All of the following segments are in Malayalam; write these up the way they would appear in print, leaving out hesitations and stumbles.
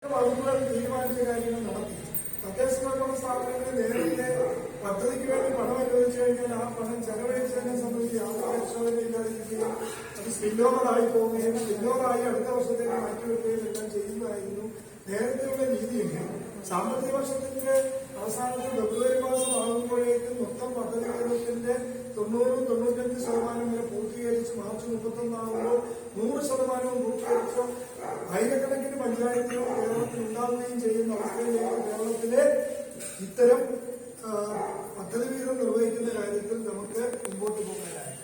വകുപ്പുകൾ തീരുമാനിച്ച കാര്യങ്ങൾ നടത്തി. തദ്ദേശ സ്വയംഭരണ സ്ഥാപനങ്ങളിൽ നേരത്തെ പദ്ധതിക്ക് വേണ്ടി പണം അനുവദിച്ചു കഴിഞ്ഞാൽ ആ പണം ചെലവഴിച്ചതിനെ സംബന്ധിച്ച് യാതൊരു പരിശോധനയില്ലാതിരിക്കുകയും അത് സ്പില്ലോവറായി പോവുകയും സ്പില്ലോവറായി അടുത്ത വർഷത്തേക്ക് മാറ്റിവെക്കുകയും എല്ലാം ചെയ്യുന്നതായിരുന്നു നേരത്തെയുള്ള രീതിയെങ്കിൽ സാമ്പത്തിക വർഷത്തിന്റെ അവസാനത്തിൽ ഫെബ്രുവരി മാസം ആകുമ്പോഴേക്കും മൊത്തം പദ്ധതികളുടെ 90-95% വരെ പൂർത്തീകരിച്ച് മാർച്ച് 31 ആകുമ്പോൾ 100% പൂർത്തീകരിച്ച് ആയിരക്കണക്കിന് പഞ്ചായത്തുകൾ കേരളത്തിൽ ഉണ്ടാവുകയും ചെയ്യുന്ന അവസ്ഥയിലേക്ക് കേരളത്തിലെ ഇത്തരം പദ്ധതി വീതം നിർവഹിക്കുന്ന കാര്യത്തിൽ നമുക്ക് മുമ്പോട്ട് പോകാനായി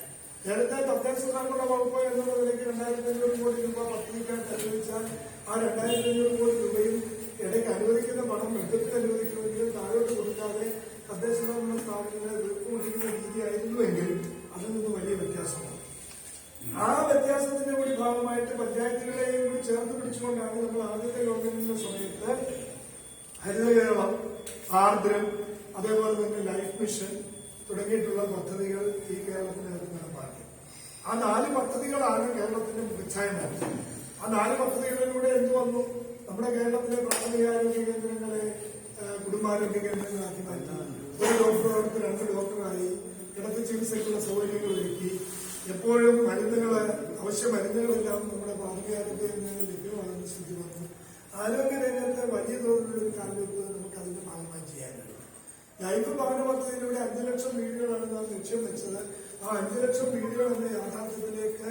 നേരത്തെ തദ്ദേശ സ്വയംഭരണ വകുപ്പ് എന്നുള്ള നിലയ്ക്ക് 2500 കോടി രൂപ പദ്ധതിക്കായിട്ട് അനുവദിച്ചാൽ ആ 2500 കോടി രൂപയും ഇടയ്ക്ക് അനുവദിക്കുന്ന പണം ബഡ്ജറ്റിൽ അനുവദിക്കുമെങ്കിലും താഴോട്ട് കൊടുക്കാതെ തദ്ദേശ സ്വയംഭരണ സ്ഥാപനങ്ങളെ വീർപ്പുകൊണ്ടിരിക്കുന്ന രീതിയായിരുന്നുവെങ്കിൽ അതിൽ നിന്ന് വലിയ വ്യത്യാസമാണ്. ആ വ്യത്യാസത്തിന്റെ കൂടി ഭാഗമായിട്ട് പഞ്ചായത്തുകളെയും കൂടി ചേർത്ത് പിടിച്ചുകൊണ്ടാണ് നമ്മൾ ആദ്യത്തെ ഗവൺമെന്റിന്റെ സമയത്ത് ഹരിത കേരളം, ആർദ്രം, അതേപോലെ തന്നെ ലൈഫ് മിഷൻ തുടങ്ങിയിട്ടുള്ള പദ്ധതികൾ ഈ കേരളത്തിനകത്ത് നടപ്പാക്കി. ആ 4 പദ്ധതികളാണ് കേരളത്തിന്റെ മുഖച്ഛായ മാറ്റം. ആ 4 പദ്ധതികളിലൂടെ എന്ത് വന്നു? നമ്മുടെ കേരളത്തിലെ പ്രാഥമികാരോഗ്യ കേന്ദ്രങ്ങളെ കുടുംബാരോഗ്യ കേന്ദ്രങ്ങളാക്കി മാറ്റി. ഒരു ഡോക്ടറോടൊപ്പം 2 ഡോക്ടറായി. കിടത്തി ചികിത്സയ്ക്കുള്ള സൗകര്യങ്ങൾ ഒരുക്കി. എപ്പോഴും അവശ്യ മരുന്നുകളെല്ലാം നമ്മുടെ പ്രാഥമികാരോഗ്യ കേന്ദ്രങ്ങളിൽ ലഭ്യമാകുന്ന സ്ഥിതി വന്നു. ആരോഗ്യ രംഗത്തെ വലിയ തോതിലുള്ള ഒരു കാൽവെപ്പ് നമുക്ക് അതിന്റെ ഭാഗമായി ചെയ്യാൻ കഴിയും. ലൈഫ് ഭവന പദ്ധതിയിലൂടെ 5 ലക്ഷം വീടുകളാണ് നാം ലക്ഷ്യം വെച്ചത്. ആ 5 ലക്ഷം വീടുകൾ എന്ന യാഥാർത്ഥ്യത്തിലേക്ക്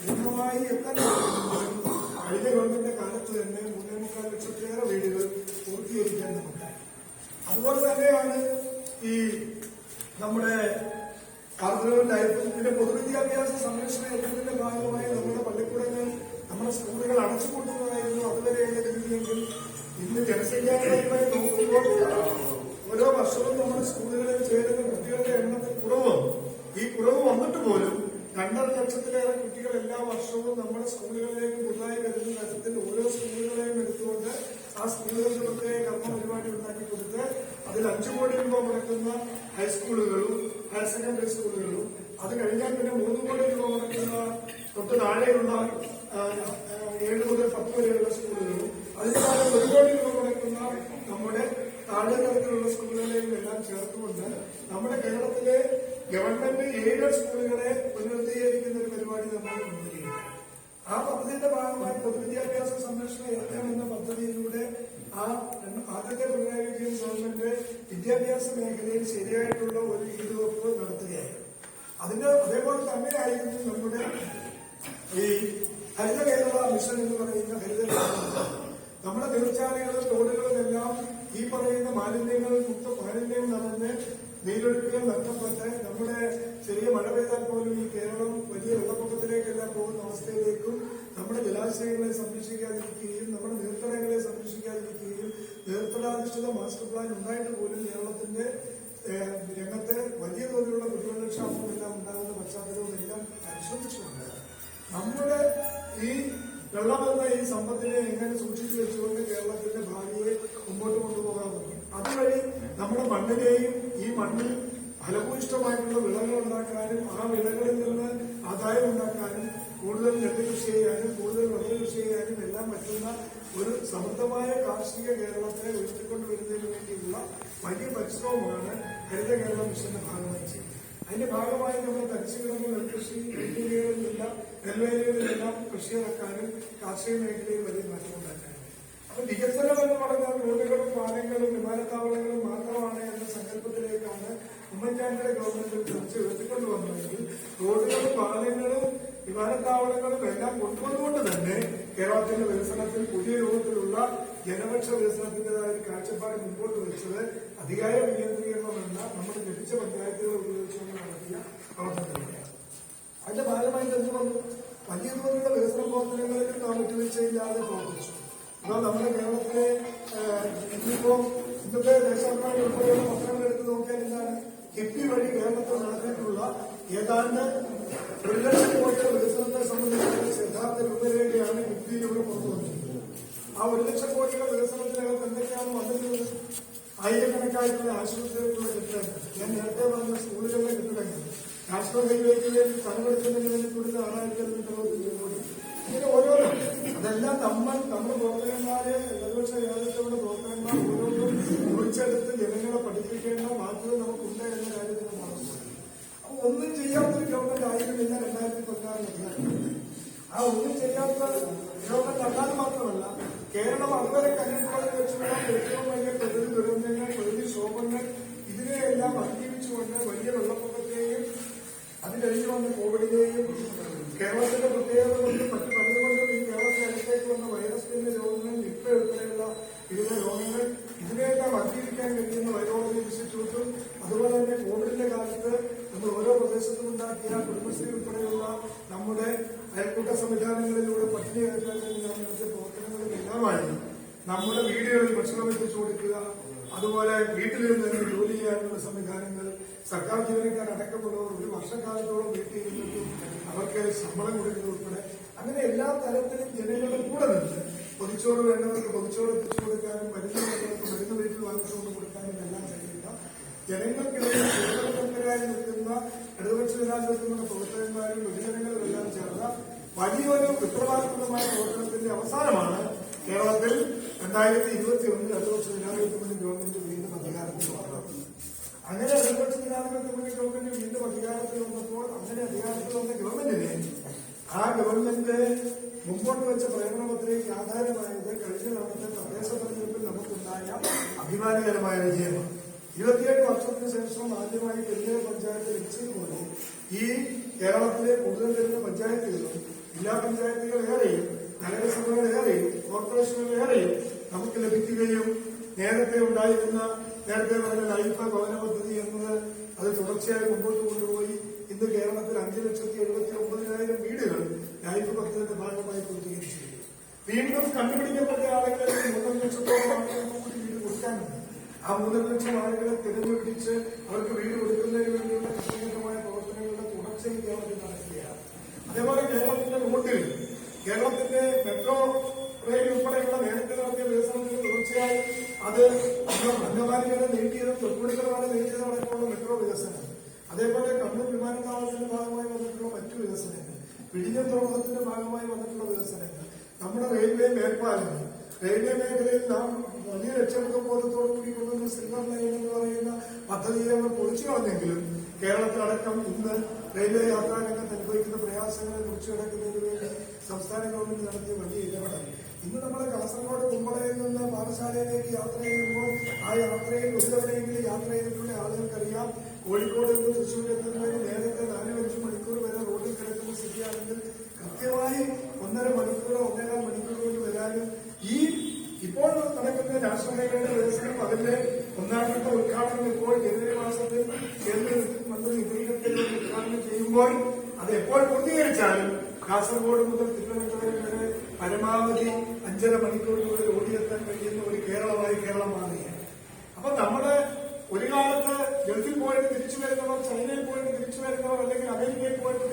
പൂർണ്ണമായി എത്താൻ കഴിഞ്ഞ ഗവൺമെന്റിന്റെ കാലത്ത് തന്നെ 3.25 ലക്ഷത്തിലേറെ വീടുകൾ പൂർത്തീകരിക്കാൻ നമുക്കായി. അതുപോലെ തന്നെയാണ് ഈ നമ്മുടെ ആർദ്രവും ലൈഫും. പിന്നെ പൊതുവിദ്യാഭ്യാസ സംരക്ഷണ യജ്ഞത്തിന്റെ ഭാഗമായി നമ്മുടെ പള്ളിക്കൂടങ്ങൾ, നമ്മുടെ സ്കൂളുകൾ അടച്ചുപൂട്ടുന്നതായിരുന്നു അതുവരെയുള്ള രീതിയെങ്കിൽ ഇന്ന് ജനസംഖ്യാപരമായി നോക്കുമ്പോൾ ഓരോ വർഷവും നമ്മുടെ സ്കൂളുകളിൽ ചേരുന്ന കുട്ടികളുടെ എണ്ണത്തിൽ കുറവ് വന്നു. ഈ കുറവ് വന്നിട്ട് പോലും 2.5 ലക്ഷത്തിലേറെ കുട്ടികൾ എല്ലാ വർഷവും നമ്മുടെ സ്കൂളുകളിലേക്ക് പുതുതായി വരുന്ന തരത്തിൽ ഓരോ സ്കൂളുകളെയും എടുത്തുകൊണ്ട് ആ സ്കൂളുകൾക്ക് പ്രത്യേക കർമ്മ പരിപാടി ഉണ്ടാക്കി കൊടുത്ത് അതിൽ 5 കോടി രൂപ മുടക്കുന്ന ഹൈസ്കൂളുകളും ഹയർ സെക്കൻഡറി സ്കൂളുകളും, അത് കഴിഞ്ഞാൽ പിന്നെ 3 കോടി രൂപ മുടക്കുന്ന തൊട്ട് താഴെയുള്ള 7 മുതൽ 10 വരെയുള്ള സ്കൂളുകളും, അതിനാലെ 1 കോടി രൂപ മുടക്കുന്ന നമ്മുടെ താഴെ തലത്തിലുള്ള സ്കൂളുകളെയും എല്ലാം ചേർത്തുകൊണ്ട് നമ്മുടെ കേരളത്തിലെ ഗവൺമെന്റ് എയ്ഡഡ് സ്കൂളുകളെ പുനരുദ്ധീകരിക്കുന്ന ഒരു പരിപാടി നമ്മൾ കൊണ്ടുവരികയാണ്. ആ പദ്ധതിയുടെ ഭാഗമായി പൊതുവിദ്യാഭ്യാസ സംരക്ഷണ യജ്ഞം എന്ന പദ്ധതിയിലൂടെ ആദ്യത്തെ പിണറായി വിജയൻ ഗവൺമെന്റ് വിദ്യാഭ്യാസ മേഖലയിൽ ശരിയായിട്ടുള്ള ഒരു ഈടുവെപ്പ് നടത്തുകയായിരുന്നു. അതേപോലെ തന്നെയായിരുന്നു നമ്മുടെ ഈ ഹരിത കേരള മിഷൻ എന്ന് പറയുന്ന ഹരിത കേരള. നമ്മുടെ നീർച്ചാലുകളും തോടുകളുമെല്ലാം ഈ പറയുന്ന മാലിന്യങ്ങൾ നിറഞ്ഞ് നീരൊഴുക്കുകൾ നഷ്ടപ്പെട്ട് നമ്മുടെ ചെറിയ മഴ പെയ്താൽ പോലും ഈ കേരളം വലിയ വെള്ളപ്പൊക്കത്തിലേക്കെല്ലാം പോകുന്ന അവസ്ഥയിലേക്കും നമ്മുടെ ജലാശയങ്ങളെ സംരക്ഷിക്കാതിരിക്കുകയും നമ്മുടെ നീർത്തടങ്ങളെ സംരക്ഷിക്കാതിരിക്കുകയും നീർത്തടാധിഷ്ഠിത മാസ്റ്റർ പ്ലാൻ ഉണ്ടായിട്ട് പോലും കേരളത്തിന്റെ രംഗത്ത് വലിയ തോതിലുള്ള കുടിവെള്ളക്ഷാമമെല്ലാം ഉണ്ടാകുന്ന പശ്ചാത്തലവുമെല്ലാം പരിശോധിച്ചുകൊണ്ട് നമ്മുടെ ഈ വെള്ളമെന്ന ഈ സമ്പത്തിനെ എങ്ങനെ സൂക്ഷിച്ചു വെച്ചുകൊണ്ട് കേരളത്തിന്റെ ഭാവിയെ മുമ്പോട്ട് കൊണ്ടുപോകാമെന്നും അതുവഴി നമ്മുടെ മണ്ണിനെയും ഈ മണ്ണിൽ ഫലഭൂയിഷ്ടമായിട്ടുള്ള വിളകൾ ഉണ്ടാക്കാനും ആ വിളകളിൽ നിന്ന് ആദായം ഉണ്ടാക്കാനും കൂടുതൽ നെൽകൃഷി ചെയ്യാനും കൂടുതൽ വെള്ളകൃഷി ചെയ്യാനും എല്ലാം പറ്റുന്ന ഒരു സമൃദ്ധമായ കാർഷിക കേരളത്തെ ഉയർത്തിക്കൊണ്ടുവരുന്നതിന് വേണ്ടിയുള്ള വലിയ പരിശ്രമമാണ് ഹരിത കേരള മിഷന്റെ ഭാഗമായി ചെയ്യുന്നത്. അതിന്റെ ഭാഗമായി നമ്മൾ തരിശുകിടന്ന നെൽകൃഷി നെൽവയലുകളിലെല്ലാം കൃഷി ഇറക്കാനും കാർഷിക മേഖലയിൽ വലിയ മാറ്റമുണ്ടാക്കാനും. അപ്പൊ വികസനം എന്ന് പറഞ്ഞാൽ റോഡുകളും പാലങ്ങളും വിമാനത്താവളങ്ങളും മാത്രമാണ് എന്ന സങ്കല്പത്തിലേക്കാണ് ഉമ്മൻചാണ്ടിയുടെ ഗവൺമെന്റ് ചർച്ച ഉയർത്തിക്കൊണ്ടുവന്നതെങ്കിൽ റോഡുകളും പാലങ്ങളും വിമാനത്താവളങ്ങളും എല്ലാം കൊണ്ടുവന്നുകൊണ്ട് തന്നെ കേരളത്തിന്റെ വികസനത്തിൽ പുതിയ രൂപത്തിലുള്ള ജനപക്ഷ വികസനത്തിന്റേതായ ഒരു കാഴ്ചപ്പാട് മുമ്പോട്ട് വെച്ചത് അധികാര വികേന്ദ്രീകരണമെന്ന നമ്മുടെ ലഭിച്ച പഞ്ചായത്തുകൾ ഉപയോഗിച്ചുകൊണ്ട് നടത്തിയ പ്രവർത്തനങ്ങളാണ്. അതിന്റെ ഭാഗമായി എന്ത് വന്നു? വലിയ തോതിലുള്ള വികസന പ്രവർത്തനങ്ങളിൽ നാം വിട്ടുവീഴ്ചയില്ലാതെ പ്രവർത്തിച്ചു. അപ്പോൾ നമ്മുടെ കേരളത്തിലെ ഇന്നത്തെ ദേശാഭിമാനി ഉൾപ്പെടെയുള്ള പത്രങ്ങൾ എടുത്ത് നോക്കിയാൽ എന്താണ്? കിഫ്ബി വഴി കേരളത്തിൽ നടത്തിയിട്ടുള്ള ഏതാണ്ട് 1 ലക്ഷം കോടിയുടെ വികസനത്തെ സംബന്ധിച്ച് യഥാർത്ഥ രൂപരേഖയാണ് കിഫ്ബിയിലൂടെ പുറത്തു വന്നിട്ടുള്ളത്. ആ 1 ലക്ഷം കോടിയുടെ വികസനത്തിനകത്ത് എന്തൊക്കെയാണ് വന്നിട്ടുള്ളത്? ആയിരക്കണക്കായിട്ടുള്ള ആശുപത്രികൾക്കുള്ള കെട്ടിടങ്ങൾ, ഞാൻ നേരത്തെ പറഞ്ഞ സ്കൂളുകളിലെ കെട്ടിടങ്ങൾ, നാഷണൽ ഹൈവേക്ക് വേണ്ടി സ്ഥലമെടുക്കുന്നതിന് വേണ്ടി കൊടുത്ത 6,000 കോടി, ഇങ്ങനെ ഓരോന്നും അതെല്ലാം നമ്മുടെ പ്രവർത്തകന്മാര് ഇടതുപക്ഷ ജനാധിപത്യത്തിന്റെ പ്രവർത്തകന്മാർ ഓരോന്നും കുറിച്ചെടുത്ത് ജനങ്ങളെ പഠിപ്പിക്കേണ്ട ബാധ്യത നമുക്കുണ്ട് എന്ന കാര്യത്തിൽ മറന്നു. അപ്പൊ ഒന്നും ചെയ്യാത്തൊരു ഗവൺമെന്റ് ആയിരുന്നില്ല 2014 ആ ഒന്നും ചെയ്യാത്ത ഗവൺമെന്റ് അല്ലാതെ മാത്രമല്ല കേരളം അതുവരെ കണ്ടിട്ടുള്ളതിൽ വെച്ചുള്ള ഏറ്റവും വലിയ പ്രകൃതി ദുരന്തങ്ങൾ, പ്രകൃതി ക്ഷോഭങ്ങൾ ഇതിനെയെല്ലാം അതിജീവിച്ചുകൊണ്ട് വലിയ വെള്ളപ്പൊക്കത്തെയും അത് കഴിഞ്ഞു വന്ന കോവിഡിനെയും കേരളത്തിന്റെ പ്രത്യേകത കൊണ്ടും മറ്റു പലതുകൊണ്ടും ഈ കേരളത്തിന് അടുത്തേക്ക് വന്ന വൈറസിന്റെ രോഗങ്ങൾ, നിപ്പ ഉൾപ്പെടെയുള്ള വിവിധ രോഗങ്ങൾ ഇതിനെയെല്ലാം അതിജീവിക്കാൻ കഴിയുന്ന വൈറോളജി ഇൻസ്റ്റിറ്റ്യൂട്ടും അതുപോലെ തന്നെ കോവിഡിന്റെ കാലത്ത് നമ്മൾ ഓരോ പ്രദേശത്തും ഉണ്ടാക്കിയ കുടുംബശ്രീ ഉൾപ്പെടെയുള്ള നമ്മുടെ അയൽക്കൂട്ട സംവിധാനങ്ങളിലൂടെ പട്ടിണി അകറ്റാൻ നടത്തിയ പ്രവർത്തനങ്ങളിലെല്ലാമായി നമ്മുടെ വീടുകളിൽ ഭക്ഷണം എത്തിച്ചു കൊടുക്കുക, അതുപോലെ വീട്ടിലിരുന്ന് തന്നെ ജോലി ചെയ്യാനുള്ള സംവിധാനങ്ങൾ, സർക്കാർ ജീവനക്കാരടക്കമുള്ളവർ ഒരു വർഷക്കാലത്തോളം വീട്ടിൽ ഇരുന്നിട്ടും അവർക്ക് ശമ്പളം കൊടുക്കുന്നത് ഉൾപ്പെടെ അങ്ങനെ എല്ലാ തരത്തിലും ജനങ്ങളുടെ കൂടെ നിന്ന് പൊതിച്ചോറ് വേണ്ടവർക്ക് പൊതിച്ചോറ് എത്തിച്ചു കൊടുക്കാനും മരുന്ന് വേണ്ടവർക്ക് മരുന്ന് വീട്ടിൽ വാങ്ങിച്ചുകൊണ്ട് കൊടുക്കാനും എല്ലാം കഴിയുക ജനങ്ങൾക്കിടയിൽ സേവനതന്ത്രരായി നിൽക്കുന്ന ഇടതുപക്ഷ ജനാധിപത്യത്തിന്റെ പ്രവർത്തകന്മാരും പൊതുജനങ്ങളും എല്ലാം ചേർന്ന വലിയൊരു ഉത്തരവാദിത്വമായ പ്രവർത്തനത്തിന്റെ അവസാനമാണ് കേരളത്തിൽ 2021 ഇടതുപക്ഷ ജനാധിപത്യത്തിന്റെ ഗവൺമെന്റ് വീണ്ടും അധികാരത്തിൽ വന്നത്. അങ്ങനെ ഇടതുപക്ഷ ജനാധിപത്യത്തിന്റെ ഗവൺമെന്റ് വീണ്ടും അധികാരത്തിൽ വന്നപ്പോൾ അങ്ങനെ അധികാരത്തിൽ വന്ന ഗവൺമെന്റിനെ ആ ഗവൺമെന്റ് മുമ്പോട്ട് വെച്ച പ്രകടനപത്രികയ്ക്ക് ആധാരമായത് കഴിഞ്ഞ തവണത്തെ തദ്ദേശ തെരഞ്ഞെടുപ്പിൽ നമുക്കുണ്ടായ അഭിമാനകരമായ വിജയമാണ്. 27 വർഷത്തിന് ശേഷം ആദ്യമായി പെരിയ പഞ്ചായത്ത് ലഭിച്ചതുപോലെ ഈ കേരളത്തിലെ കൂടുതൽ വരുന്ന പഞ്ചായത്തുകളും ജില്ലാ പഞ്ചായത്തുകൾ ഏറെയും നഗരസഭകൾ ഏറെയും കോർപ്പറേഷനുകൾ ഏറെയും നമുക്ക് ലഭിക്കുകയും നേരത്തെ ഉണ്ടായിരുന്ന നേരത്തെ പറഞ്ഞ ലൈഫ് ഭവന പദ്ധതി എന്നത് അത് തുടർച്ചയായി മുമ്പോട്ട് കൊണ്ടുപോയി ഇന്ന് കേരളത്തിൽ 5,79,000 വീടുകൾ ലൈഫ് പദ്ധതിയുടെ ഭാഗമായി പൂർത്തീകരിച്ചിരിക്കുന്നു. വീണ്ടും കണ്ടുപിടിക്കപ്പെട്ട ആളുകളെ 3 ലക്ഷത്തോളം ആളുകൾക്ക് കൂടി വീട് കൊടുക്കാനുണ്ട്. ആ 3 ലക്ഷം ആളുകളെ തിരഞ്ഞെടുപ്പിച്ച് അവർക്ക് വീട് കൊടുക്കുന്നതിന് വേണ്ടിയുള്ള കൃത്യമായ പ്രവർത്തനങ്ങളുടെ തുടർച്ചയിൽ കേരളത്തിൽ നടക്കുകയാണ്. അതേപോലെ കേരളത്തിന്റെ റോഡിൽ കേരളത്തിന്റെ മെട്രോ റെയിൽ ഉൾപ്പെടെയുള്ള നേരത്തെ നടത്തിയ വികസനത്തിന് തുടർച്ചയായി അത് അന്നമാലികളെ നീട്ടിയതും തൊട്ടുപുഴകളാണ് നീട്ടിയതടക്കമുള്ള മെട്രോ വികസനം, അതേപോലെ കണ്ണൂർ വിമാനത്താവളത്തിന്റെ ഭാഗമായി വന്നിട്ടുള്ള മറ്റു വികസനങ്ങൾ, വിഴിഞ്ഞം തുറമുഖത്തിന്റെ ഭാഗമായി വന്നിട്ടുള്ള വികസനങ്ങൾ, നമ്മുടെ റെയിൽവേ മേൽപ്പാലങ്ങൾ, റെയിൽവേ മേഖലയിൽ നാം വലിയ ലക്ഷ്യബോധ ബോധത്തോടു കൂടി കൊണ്ടുവന്ന സിൽവർ ലൈൻ എന്ന് പറയുന്ന പദ്ധതിയെ അവർ പൊളിച്ചു കളഞ്ഞെങ്കിലും കേരളത്തിലടക്കം ഇന്ന് റെയിൽവേ യാത്രാരംഗത്ത് അനുഭവിക്കുന്ന പ്രയാസങ്ങളെ കുറിച്ച് കിടക്കുന്നതിന് വേണ്ടി സംസ്ഥാന ഗവൺമെന്റ് നടത്തിയ വലിയ ഇടപെടൽ ഇന്ന് നമ്മുടെ കാസർഗോഡ് കുമ്പളയിൽ നിന്ന് പാഠശാലയിലേക്ക് യാത്ര ചെയ്യുമ്പോൾ ആ യാത്രയിൽ ഒരു തവണയെങ്കിലും യാത്ര ചെയ്തിട്ടുള്ള ആളുകൾക്കറിയാം കോഴിക്കോട് നിന്ന് തൃശ്ശൂർ എത്തുന്നതിന് നേരത്തെ 4-5 മണിക്കൂർ വരെ റോഡിൽ കിടക്കുന്ന സ്ഥിതിയാണെങ്കിൽ കൃത്യമായി 1.5 മണിക്കൂറോ 1.25 മണിക്കൂർ കൊണ്ട് വരാനും ഈ ഇപ്പോൾ നടക്കുന്ന രാഷ്ട്രീയയുടെ വികസനം അതിന്റെ ഒന്നാമത്തെ ഉദ്ഘാടനം ഇപ്പോൾ ജനുവരി മാസത്തിൽ കേന്ദ്ര മന്ത്രി നിതിൻ ഗഡ്കരി ഉദ്ഘാടനം ചെയ്യുമ്പോൾ അത് എപ്പോൾ പൂർത്തീകരിച്ചാലും കാസർഗോഡ് മുതൽ തിരുവനന്തപുരം വരെ പരമാവധി 5.5 മണിക്കൂറിനുള്ളിൽ ഓടിയെത്താൻ കഴിയുന്ന ഒരു കേരളമായി കേരളം മാറുകയാണ്. അപ്പൊ നമ്മള് ഒരു കാലത്ത് ഗൾഫിൽ പോയിട്ട് തിരിച്ചു വരുന്നവർ, ചൈനയിൽ പോയിട്ട് തിരിച്ചു വരുന്നവർ, അല്ലെങ്കിൽ അമേരിക്കയിൽ പോയിട്ട്